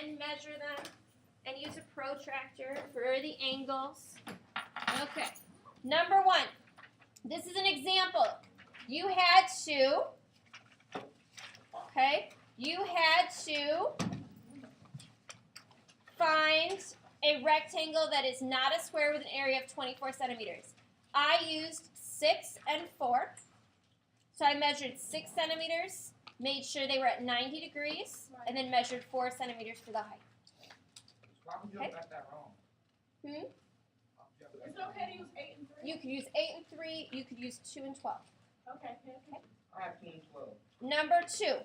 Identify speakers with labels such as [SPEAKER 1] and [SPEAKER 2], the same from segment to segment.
[SPEAKER 1] and measure them and use a protractor for the angles. Okay, number 1. This is an example. You had to find a rectangle that is not a square with an area of 24 centimeters. I used 6 and 4. So I measured 6 centimeters, made sure they were at 90 degrees, and then measured 4 centimeters for the height.
[SPEAKER 2] Why would you have got that wrong?
[SPEAKER 3] Is it okay to use 8 and 3?
[SPEAKER 1] You could use 8 and 3. You could use 2 and 12.
[SPEAKER 3] Okay.
[SPEAKER 2] I have 2 and 12.
[SPEAKER 1] Number 2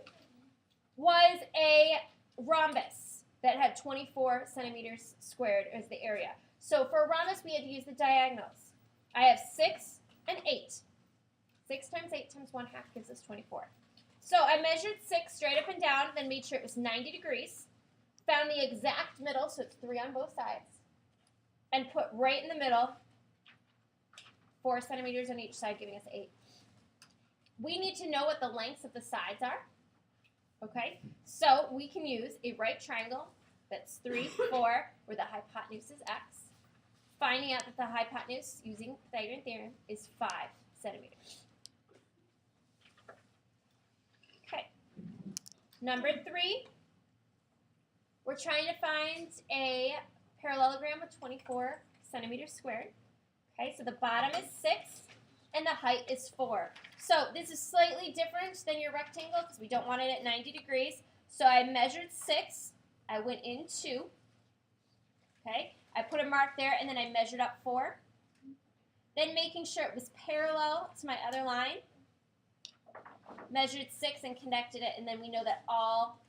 [SPEAKER 1] was a rhombus that had 24 centimeters squared as the area. So for a rhombus, we had to use the diagonals. I have 6 and 8. 6 times 8 times 1/2 gives us 24. So I measured 6 straight up and down, then made sure it was 90 degrees, found the exact middle, so it's 3 on both sides, and put right in the middle 4 centimeters on each side, giving us 8. We need to know what the lengths of the sides are. Okay, so we can use a right triangle that's 3, 4, where the hypotenuse is x, finding out that the hypotenuse, using Pythagorean theorem, is 5 centimeters. Okay, number 3, we're trying to find a parallelogram with 24 centimeters squared. Okay, so the bottom is 6, and the height is 4. So this is slightly different than your rectangle because we don't want it at 90 degrees. So I measured 6. I went in 2. Okay, I put a mark there, and then I measured up 4. Then making sure it was parallel to my other line, measured 6 and connected it, and then we know that all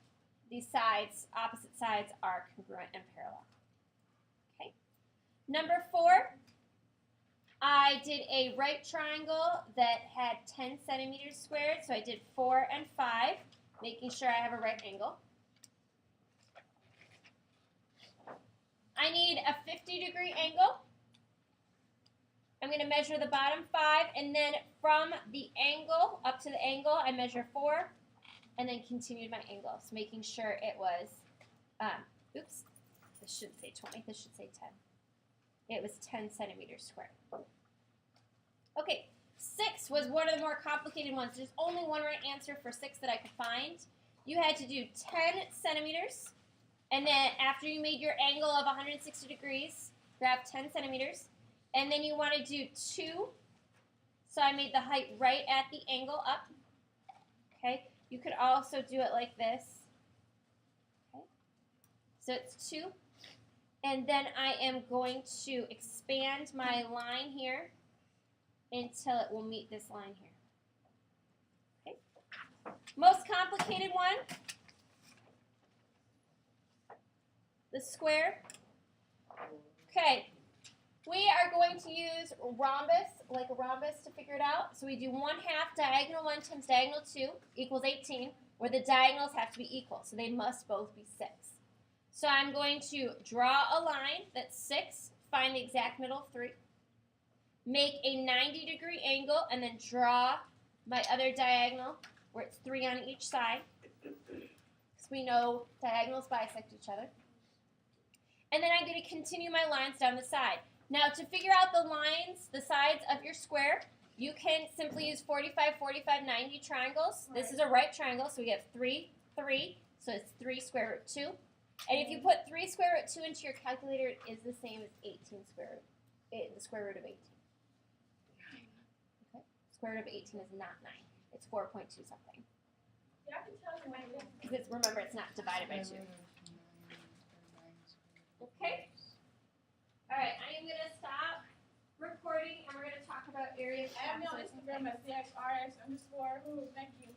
[SPEAKER 1] these sides, opposite sides, are congruent and parallel. Okay. Number 4, I did a right triangle that had 10 centimeters squared, so I did 4 and 5, making sure I have a right angle. I need a 50-degree angle. I'm going to measure the bottom 5, and then from the angle up to the angle, I measure 4, and then continued my angle, so making sure it was, oops, this shouldn't say 20, this should say 10. It was 10 centimeters squared. Okay, 6 was one of the more complicated ones. There's only one right answer for 6 that I could find. You had to do 10 centimeters, and then after you made your angle of 160 degrees, grab 10 centimeters, and then you want to do 2. So I made the height right at the angle up. Okay, you could also do it like this. Okay, so it's 2. And then I am going to expand my line here until it will meet this line here. Okay. Most complicated one, the square. Okay, we are going to use rhombus, like a rhombus, to figure it out. So we do 1/2 diagonal 1 times diagonal 2 equals 18, where the diagonals have to be equal, so they must both be 6. So I'm going to draw a line that's 6, find the exact middle of 3, make a 90-degree angle, and then draw my other diagonal where it's 3 on each side, because we know diagonals bisect each other. And then I'm going to continue my lines down the side. Now, to figure out the lines, the sides of your square, you can simply use 45, 45, 90 triangles. This is a right triangle, so we have 3, 3, so it's 3 square root 2. And if you put 3 square root 2 into your calculator, it is the same as 18 square root, the square root of 18. Okay? Square root of 18 is not 9. It's 4.2 something.
[SPEAKER 3] Yeah, I can tell you when it is.
[SPEAKER 1] Because remember, it's not divided by 2. Okay? All right, I am going to stop recording, and we're going to talk about areas.
[SPEAKER 3] I am on Instagram at CXRX_. Ooh, thank you.